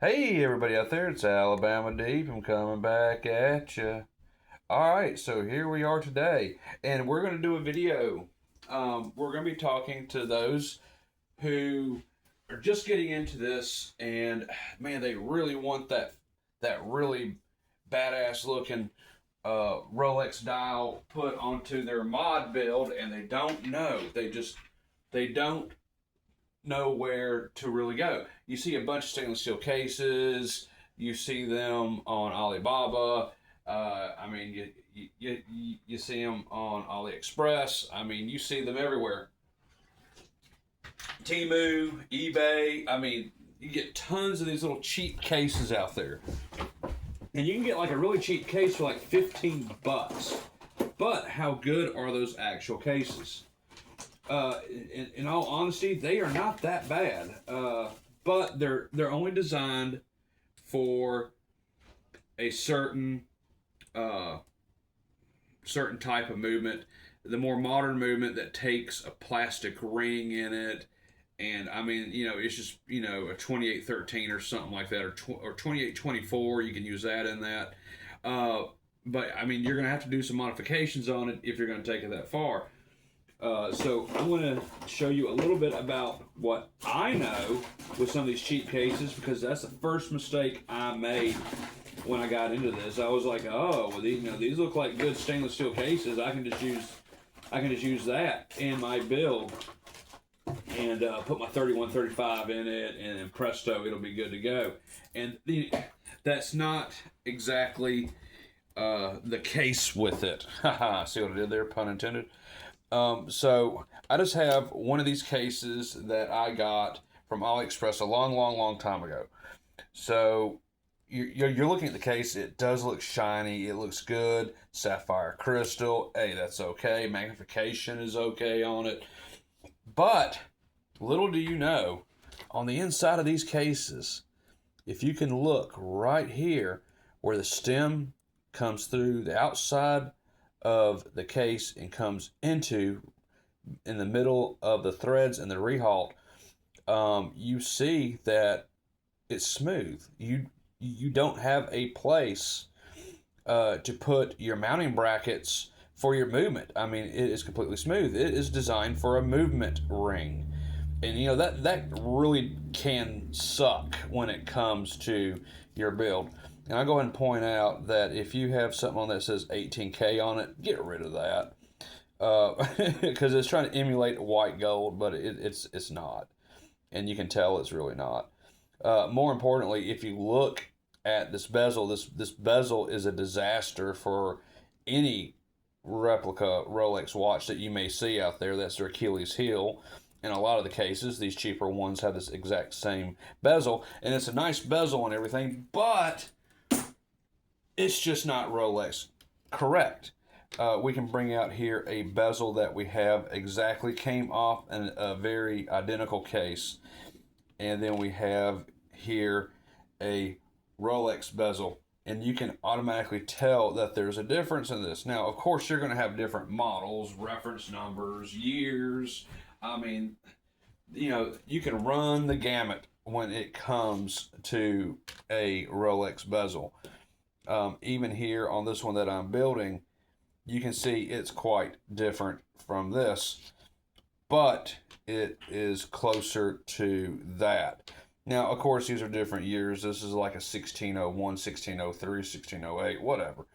Hey everybody out there, it's Alabama Deep. I'm coming back at you. Alright, so here we are today, and we're going to do a video. We're going to be talking to those who are just getting into this, and man, they really want that really badass looking Rolex dial put onto their mod build, and they don't know. They don't know where to really go. You see a bunch of stainless steel cases. You see them on Alibaba. You see them on AliExpress. I mean, you see them everywhere. Temu, eBay. I mean, you get tons of these little cheap cases out there, and you can get like a really cheap case for like $15. But how good are those actual cases? In all honesty, they are not that bad. But they're only designed for a uh, certain type of movement. The more modern movement that takes a plastic ring in it, and I mean, it's just a 2813 or something like that, or 2824. You can use that in that. But I mean, you're gonna have to do some modifications on it if you're gonna take it that far. So I'm going to show you a little bit about what I know with some of these cheap cases, because that's the first mistake I made when I got into this. I was like, oh, well, these look like good stainless steel cases. I can just use that in my build and put my 3135 in it, and then presto, it'll be good to go. And that's not exactly the case with it. Haha, see what I did there? Pun intended. So I just have one of these cases that I got from AliExpress a long, long, long time ago. So you're looking at the case. It does look shiny. It looks good. Sapphire crystal. Hey, that's okay. Magnification is okay on it. But little do you know, on the inside of these cases, if you can look right here where the stem comes through the outside of the case and comes into in the middle of the threads and the rehault, you see that it's smooth. You don't have a place to put your mounting brackets for your movement. I mean, it is completely smooth. It is designed for a movement ring, and that really can suck when it comes to your build. And I'll go ahead and point out that if you have something on that says 18K on it, get rid of that. Because it's trying to emulate white gold, but it's not. And you can tell it's really not. More importantly, if you look at this bezel, this bezel is a disaster for any replica Rolex watch that you may see out there. That's their Achilles heel. In a lot of the cases, these cheaper ones have this exact same bezel, and it's a nice bezel and everything, but it's just not Rolex correct. We can bring out here a bezel that we have exactly came off a very identical case. And then we have here a Rolex bezel. And you can automatically tell that there's a difference in this. Now, of course, you're going to have different models, reference numbers, years. I mean, you can run the gamut when it comes to a Rolex bezel. Even here on this one that I'm building, you can see it's quite different from this, but it is closer to that. Now, of course, these are different years. This is like a 1601, 1603, 1608, whatever.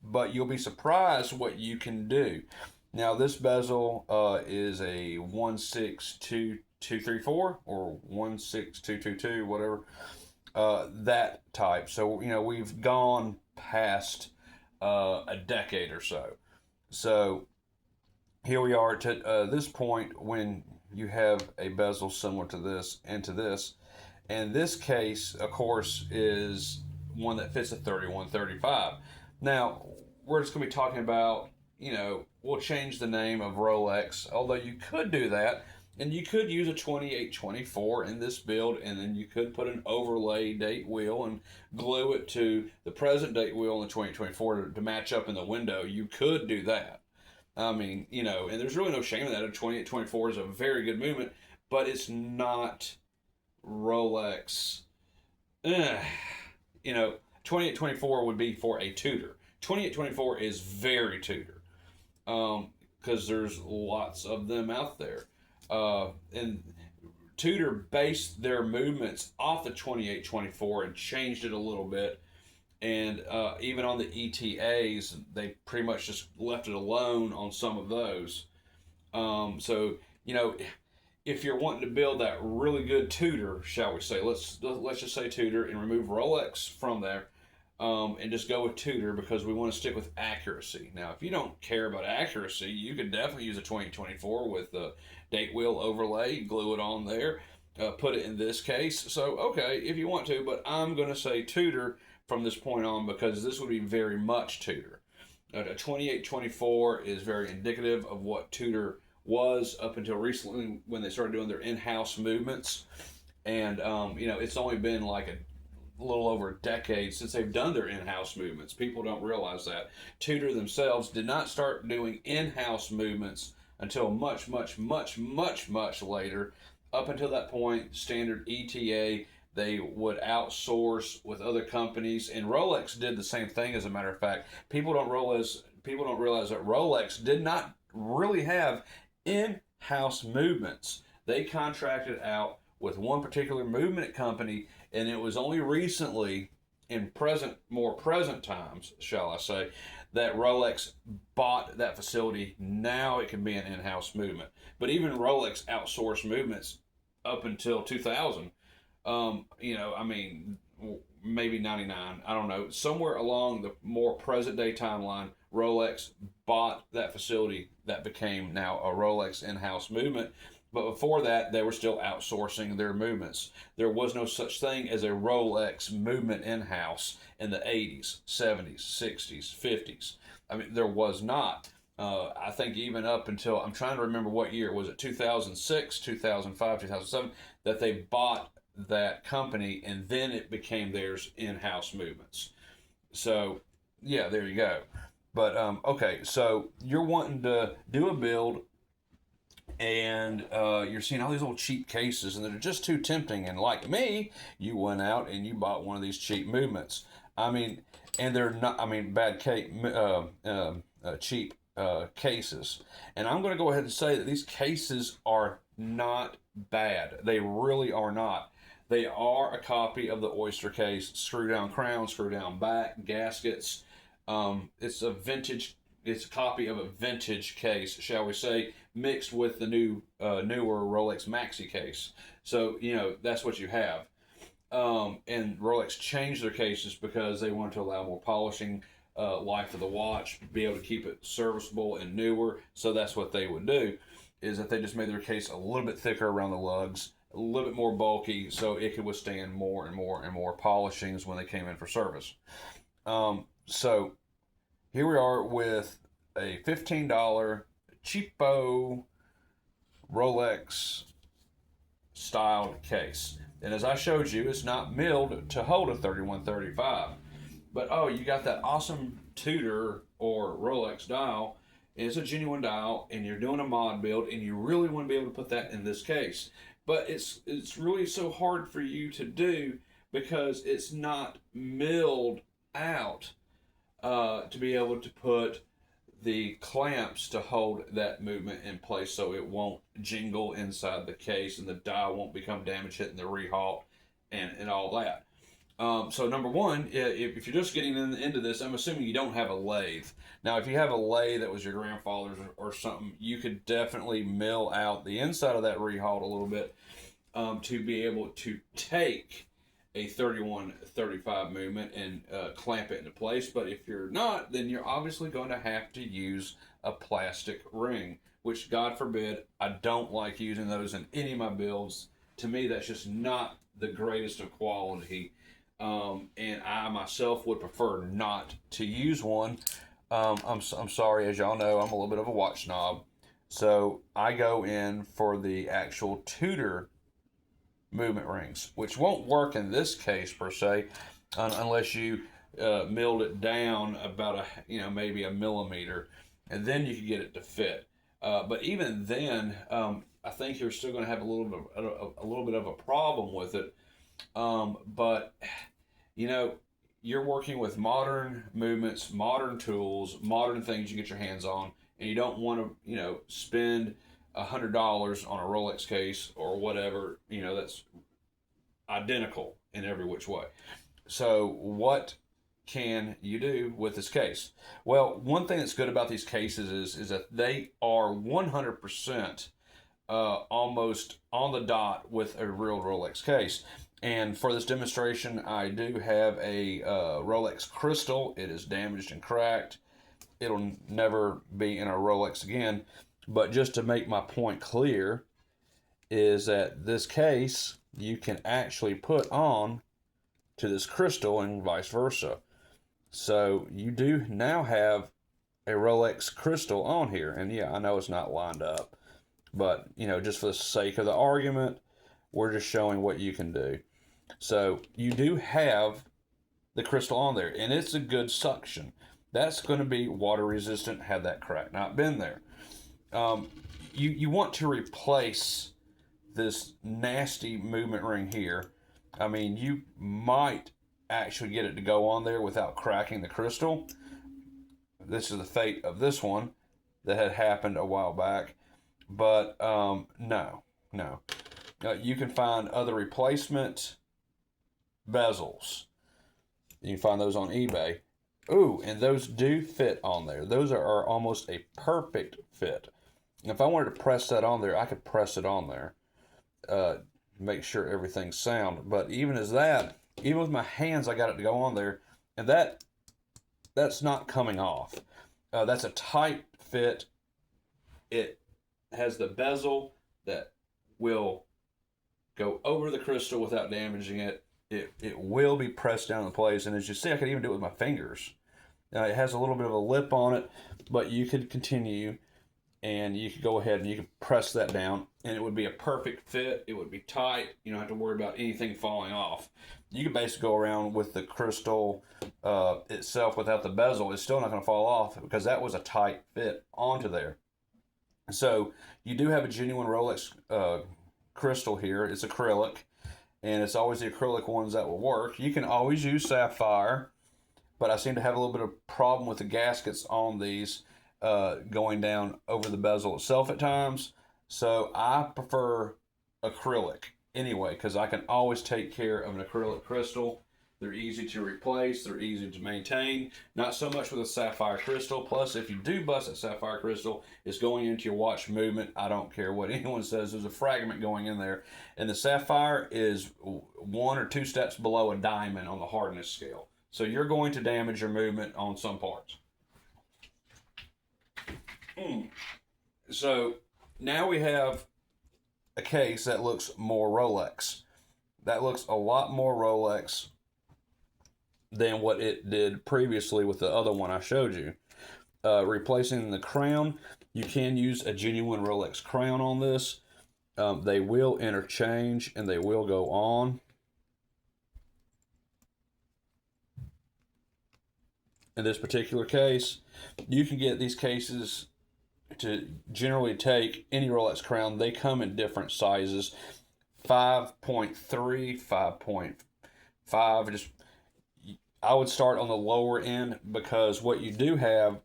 But you'll be surprised what you can do. Now, this bezel is a 16234 or 16222, whatever. That type. So, we've gone past a decade or so. So, here we are to this point when you have a bezel similar to this and to this. And this case, of course, is one that fits a 3135. Now, we're just going to be talking about, we'll change the name of Rolex, although you could do that. And you could use a 2824 in this build, and then you could put an overlay date wheel and glue it to the present date wheel in the 2024 to match up in the window. You could do that. I mean, and there's really no shame in that. A 2824 is a very good movement, but it's not Rolex uh, you know, 2824 would be for a Tudor. 2824 is very Tudor, because there's lots of them out there. And Tudor based their movements off the 2824 and changed it a little bit. And even on the ETAs, they pretty much just left it alone on some of those. So, you know, if you're wanting to build that really good Tudor, shall we say, let's just say Tudor and remove Rolex from there, and just go with Tudor because we want to stick with accuracy. Now, if you don't care about accuracy, you could definitely use a 2024 with the date wheel overlay, glue it on there, put it in this case. So, okay, if you want to, but I'm going to say Tudor from this point on because this would be very much Tudor. A 2824 is very indicative of what Tudor was up until recently when they started doing their in-house movements. And, you know, it's only been like a little over a decade since they've done their in-house movements. People don't realize that. Tudor themselves did not start doing in-house movements until much, much, much, much, much later. Up until that point, standard ETA, they would outsource with other companies, and Rolex did the same thing. As a matter of fact, people don't realize that Rolex did not really have in-house movements. They contracted out with one particular movement company, and it was only recently, in more present times, shall I say, that Rolex bought that facility. Now it can be an in-house movement. But even Rolex outsourced movements up until 2000. You know, I mean, maybe 99, I don't know. Somewhere along the more present day timeline, Rolex bought that facility that became now a Rolex in-house movement. But before that, they were still outsourcing their movements. There was no such thing as a Rolex movement in-house in the 80s, 70s, 60s, 50s. I mean, there was not. I think even up until, I'm trying to remember what year, was it 2006, 2005, 2007, that they bought that company, and then it became theirs in-house movements. So, yeah, there you go. But, okay, so you're wanting to do a build, and you're seeing all these little cheap cases, and they're just too tempting. And like me, you went out and you bought one of these cheap movements. I mean, and they're not, I mean, cheap cases. And I'm going to go ahead and say that these cases are not bad. They really are not. They are a copy of the Oyster case, screw down crown, screw down back, gaskets. It's a copy of a vintage case, shall we say, mixed with the newer Rolex Maxi case. So, you know, that's what you have. And Rolex changed their cases because they wanted to allow more polishing, life of the watch, be able to keep it serviceable and newer. So that's what they would do, is that they just made their case a little bit thicker around the lugs, a little bit more bulky, so it could withstand more and more and more polishings when they came in for service. So here we are with a $15 cheapo Rolex styled case. And as I showed you, it's not milled to hold a 3135. But oh, you got that awesome Tudor or Rolex dial. It's a genuine dial, and you're doing a mod build, and you really want to be able to put that in this case. But it's really so hard for you to do because it's not milled out to be able to put the clamps to hold that movement in place so it won't jingle inside the case and the dial won't become damaged hitting the rehalt and all that. So number one, if you're just getting into this, I'm assuming you don't have a lathe. Now, if you have a lathe that was your grandfather's or something, you could definitely mill out the inside of that rehalt a little bit to be able to take a 31-35 movement and clamp it into place. But if you're not, then you're obviously going to have to use a plastic ring, which, God forbid, I don't like using those in any of my builds. To me, that's just not the greatest of quality. And I myself would prefer not to use one. I'm sorry, as y'all know, I'm a little bit of a watch snob. So I go in for the actual Tudor movement rings, which won't work in this case per se, unless you milled it down about maybe a millimeter, and then you can get it to fit. But even then, I think you're still going to have a little bit of a problem with it But you know, you're working with modern movements, modern tools, modern things you get your hands on, and you don't want to, spend $100 on a Rolex case or whatever, that's identical in every which way. So, what can you do with this case? Well, one thing that's good about these cases is that they are 100% almost on the dot with a real Rolex case. And for this demonstration, I do have a Rolex Crystal. It is damaged and cracked. It'll never be in a Rolex again. But just to make my point clear, is that this case you can actually put on to this crystal and vice versa. So you do now have a Rolex Crystal on here. And yeah, I know it's not lined up, but just for the sake of the argument, we're just showing what you can do. So you do have the crystal on there, and it's a good suction. That's going to be water resistant had that crack not been there. You want to replace this nasty movement ring here. I mean, you might actually get it to go on there without cracking the crystal. This is the fate of this one that had happened a while back. But no. You can find other replacement bezels. You can find those on eBay. Ooh, and those do fit on there. Those are almost a perfect fit. And if I wanted to press that on there, I could press it on there. Make sure everything's sound. But even with my hands, I got it to go on there. And that's not coming off. That's a tight fit. It has the bezel that will go over the crystal without damaging it. It will be pressed down in place, and as you see, I could even do it with my fingers. It has a little bit of a lip on it, but you could continue, and you could go ahead and you could press that down, and it would be a perfect fit. It would be tight. You don't have to worry about anything falling off. You could basically go around with the crystal itself without the bezel. It's still not going to fall off because that was a tight fit onto there. So you do have a genuine Rolex crystal here. It's acrylic, and it's always the acrylic ones that will work. You can always use sapphire, but I seem to have a little bit of problem with the gaskets on these going down over the bezel itself at times. So I prefer acrylic anyway, because I can always take care of an acrylic crystal. They're easy to replace. They're easy to maintain. Not so much with a sapphire crystal. Plus, if you do bust that sapphire crystal, it's going into your watch movement. I don't care what anyone says. There's a fragment going in there. And the sapphire is 1 or 2 steps below a diamond on the hardness scale. So you're going to damage your movement on some parts. So now we have a case that looks more Rolex. That looks a lot more Rolex than what it did previously with the other one I showed you. Replacing the crown, you can use a genuine Rolex crown on this. They will interchange and they will go on. In this particular case, you can get these cases to generally take any Rolex crown. They come in different sizes, 5.3, 5.5. Just I would start on the lower end, because what you do have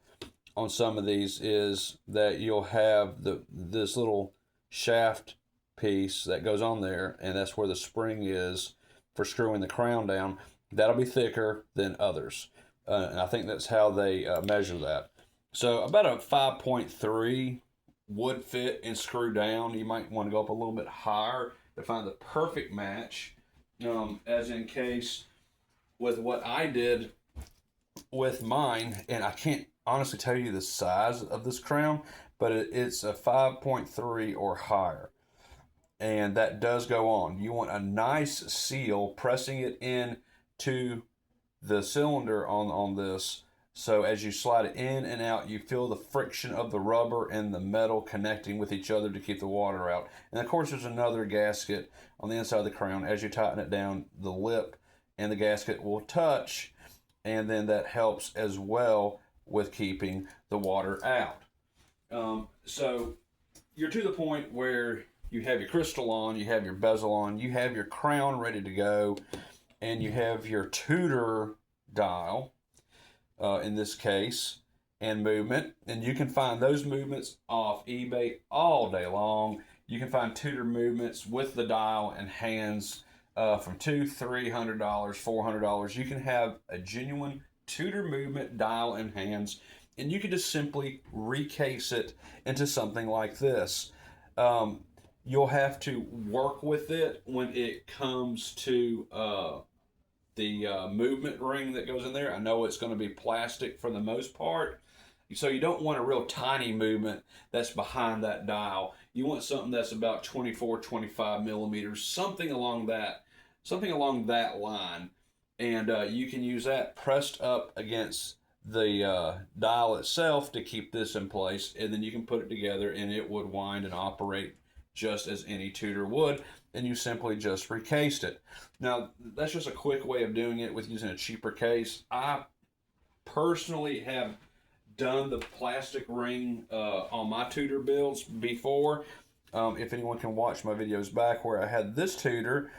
on some of these is that you'll have this little shaft piece that goes on there, and that's where the spring is for screwing the crown down. That'll be thicker than others, and I think that's how they measure that. So about a 5.3 would fit and screw down. You might want to go up a little bit higher to find the perfect match, as in case with what I did with mine, and I can't honestly tell you the size of this crown, but it's a 5.3 or higher, and that does go on. You want a nice seal, pressing it in to the cylinder on this, so as you slide it in and out, you feel the friction of the rubber and the metal connecting with each other to keep the water out. And of course, there's another gasket on the inside of the crown. As you tighten it down, the lip and the gasket will touch, and then that helps as well with keeping the water out. So you're to the point where you have your crystal on, you have your bezel on, you have your crown ready to go, and you have your Tudor dial, in this case, and movement. And you can find those movements off eBay all day long. You can find Tudor movements with the dial and hands from $200, $300, $400. You can have a genuine Tudor movement dial and hands, and you can just simply recase it into something like this. You'll have to work with it when it comes to the movement ring that goes in there. I know it's going to be plastic for the most part, so you don't want a real tiny movement that's behind that dial. You want something that's about 24, 25 millimeters, something along that line. And you can use that pressed up against the dial itself to keep this in place, and then you can put it together and it would wind and operate just as any Tudor would, and you simply just recased it. Now, that's just a quick way of doing it with using a cheaper case. I personally have done the plastic ring on my Tudor builds before. If anyone can watch my videos back where I had this Tudor,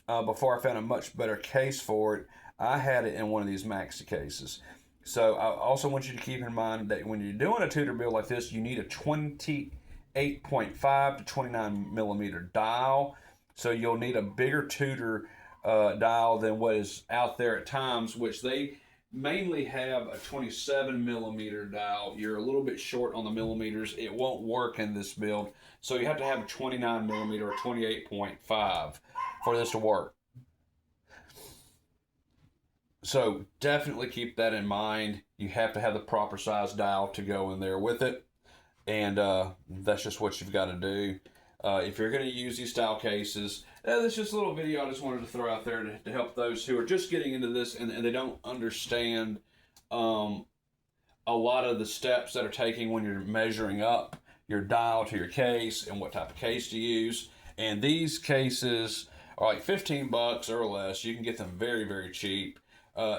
before I found a much better case for it, I had it in one of these maxi cases. So I also want you to keep in mind that when you're doing a Tudor build like this, you need a 28.5 to 29 millimeter dial. So you'll need a bigger Tudor dial than what is out there at times, which they mainly have a 27 millimeter dial. You're a little bit short on the millimeters. It won't work in this build. So you have to have a 29 millimeter or 28.5 for this to work. So definitely keep that in mind. You have to have the proper size dial to go in there with it. And that's just what you've got to do. If you're going to use these style cases, that's just a little video I just wanted to throw out there to help those who are just getting into this and they don't understand a lot of the steps that are taking when you're measuring up your dial to your case and what type of case to use. And these cases are like $15 or less. You can get them very, very cheap.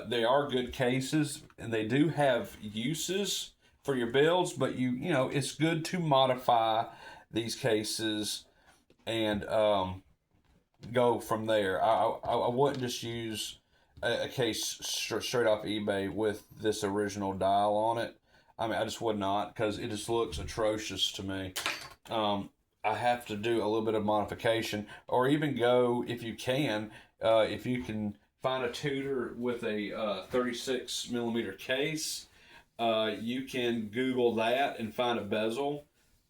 They are good cases and they do have uses for your builds, but you know it's good to modify these cases and go from there. I wouldn't just use a case straight off eBay with this original dial on it. I mean, I just would not, because it just looks atrocious to me. I have to do a little bit of modification, or even go, if you can find a Tudor with a 36 millimeter case. You can Google that and find a bezel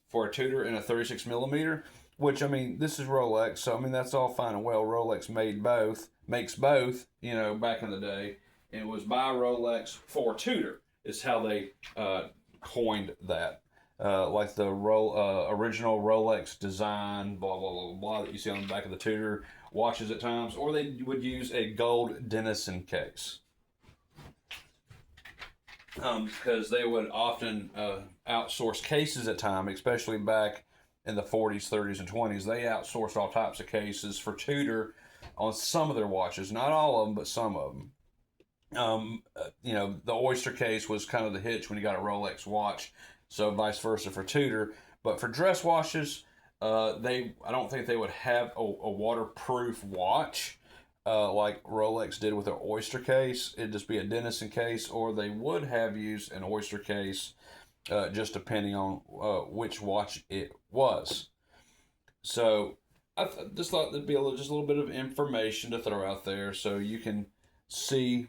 for a Tudor in a 36 millimeter, which, I mean, this is Rolex, so I mean, that's all fine and well. Rolex makes both, you know, back in the day. And it was by Rolex for Tudor, is how they coined that. Like the original Rolex design, blah, blah, blah, blah, that you see on the back of the Tudor watches at times, or they would use a gold Denison case. Because they would often outsource cases at times, especially back in the 40s, 30s, and 20s. They outsourced all types of cases for Tudor on some of their watches. Not all of them, but some of them. You know, the Oyster case was kind of the hitch when you got a Rolex watch, so vice versa for Tudor. But for dress watches, I don't think they would have a waterproof watch like Rolex did with their Oyster case. It'd just be a Denison case, or they would have used an Oyster case, just depending on which watch it was. So I just thought there'd be just a little bit of information to throw out there, so you can see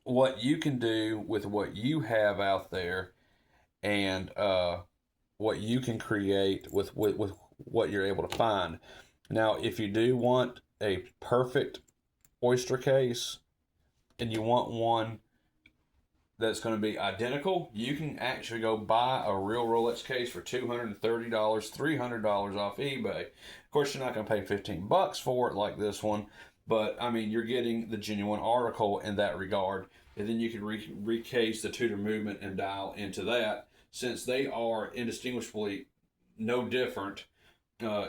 what you can do with what you have out there, and what you can create with what you're able to find. Now, if you do want a perfect Oyster case and you want one that's going to be identical, you can actually go buy a real Rolex case for $230, $300 off eBay. Of course, you're not going to pay $15 for it like this one, but I mean, you're getting the genuine article in that regard. And then you can recase the Tudor movement and dial into that, since they are indistinguishably no different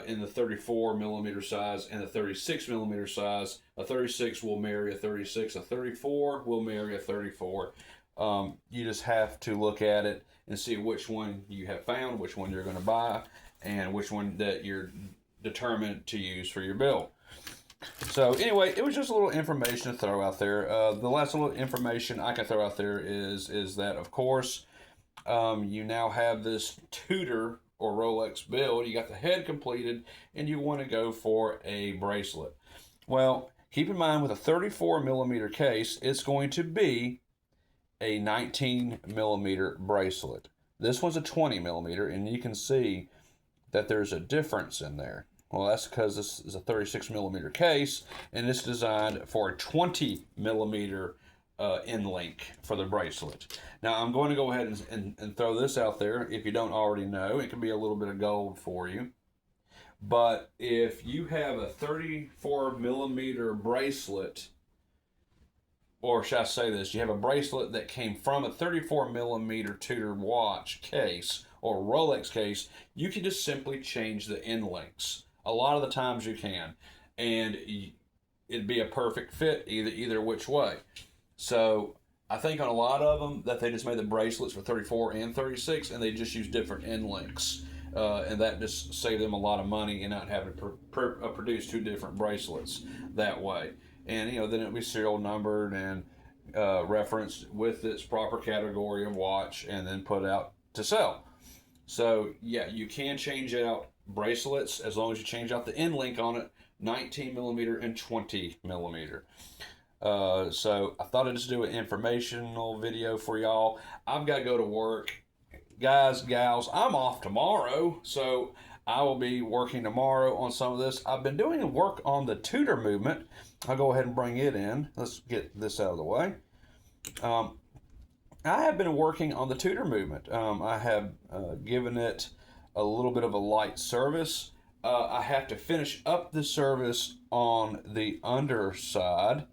in the 34 millimeter size and the 36 millimeter size. A 36 will marry a 36, a 34 will marry a 34. You just have to look at it and see which one you have found, which one you're going to buy, and which one that you're determine to use for your build. So anyway, it was just a little information to throw out there. The last little information I can throw out there is that, of course, you now have this Tudor or Rolex build. You got the head completed, and you want to go for a bracelet. Well, keep in mind with a 34 millimeter case, it's going to be a 19 millimeter bracelet. This one's a 20 millimeter, and you can see that there's a difference in there. Well, that's because this is a 36 millimeter case, and it's designed for a 20 millimeter end link for the bracelet. Now, I'm going to go ahead and throw this out there. If you don't already know, it can be a little bit of gold for you. But if you have a 34 millimeter bracelet, or should I say this, you have a bracelet that came from a 34 millimeter Tudor watch case or Rolex case, you can just simply change the end links. A lot of the times you can, and it'd be a perfect fit either which way. So I think on a lot of them that they just made the bracelets for 34 and 36, and they just use different end links, and that just saved them a lot of money and not having to produce two different bracelets that way. And then it'll be serial numbered and referenced with its proper category of watch, and then put out to sell. So yeah, you can change out bracelets as long as you change out the end link on it, 19 millimeter and 20 millimeter. So I thought I'd just do an informational video for y'all. I've got to go to work. Guys, gals, I'm off tomorrow, so I will be working tomorrow on some of this. I've been doing work on the Tudor movement. I'll go ahead and bring it in. Let's get this out of the way. I have been working on the Tudor movement. I have given it a little bit of a light service. I have to finish up the service on the underside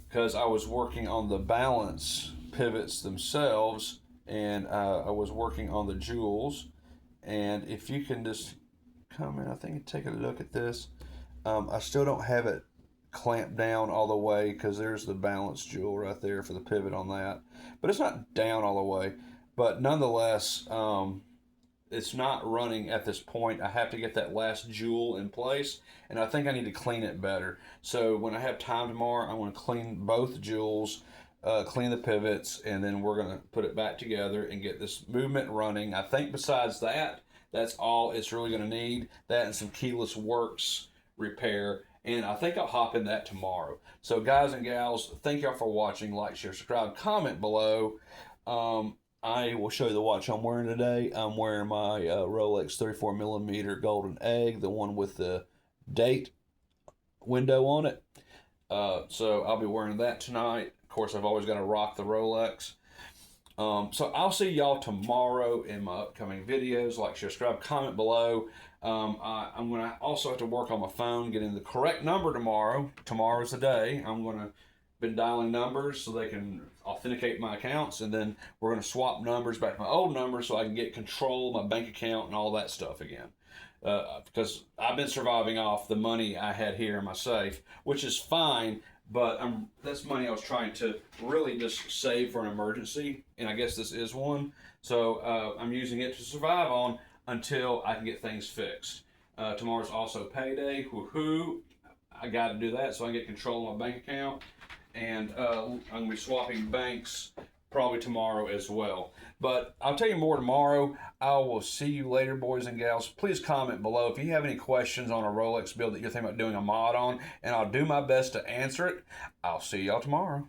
because I was working on the balance pivots themselves, and I was working on the jewels. And if you can just come in, I think, take a look at this. I still don't have it clamped down all the way because there's the balance jewel right there for the pivot on that, but it's not down all the way. But nonetheless, it's not running at this point. I have to get that last jewel in place, and I think I need to clean it better. So when I have time tomorrow, I'm going to clean both jewels, clean the pivots, and then we're going to put it back together and get this movement running. I think besides that, that's all it's really going to need. That and some keyless works repair, and I think I'll hop in that tomorrow. So guys and gals, thank y'all for watching. Like, share, subscribe, comment below. I will show you the watch I'm wearing today. I'm wearing my Rolex 34 millimeter golden egg, the one with the date window on it. So I'll be wearing that tonight. Of course, I've always got to rock the Rolex. So I'll see y'all tomorrow in my upcoming videos. Like, share, subscribe, comment below. I'm going to also have to work on my phone, getting the correct number tomorrow. Tomorrow's the day. I'm going to been dialing numbers so they can authenticate my accounts, and then we're going to swap numbers back to my old number so I can get control of my bank account and all that stuff again. Because I've been surviving off the money I had here in my safe, which is fine, but that's money I was trying to really just save for an emergency, and I guess this is one. So I'm using it to survive on until I can get things fixed. Tomorrow's also payday. Woohoo! I got to do that so I can get control of my bank account. And I'm going to be swapping banks probably tomorrow as well. But I'll tell you more tomorrow. I will see you later, boys and gals. Please comment below if you have any questions on a Rolex build that you're thinking about doing a mod on, and I'll do my best to answer it. I'll see y'all tomorrow.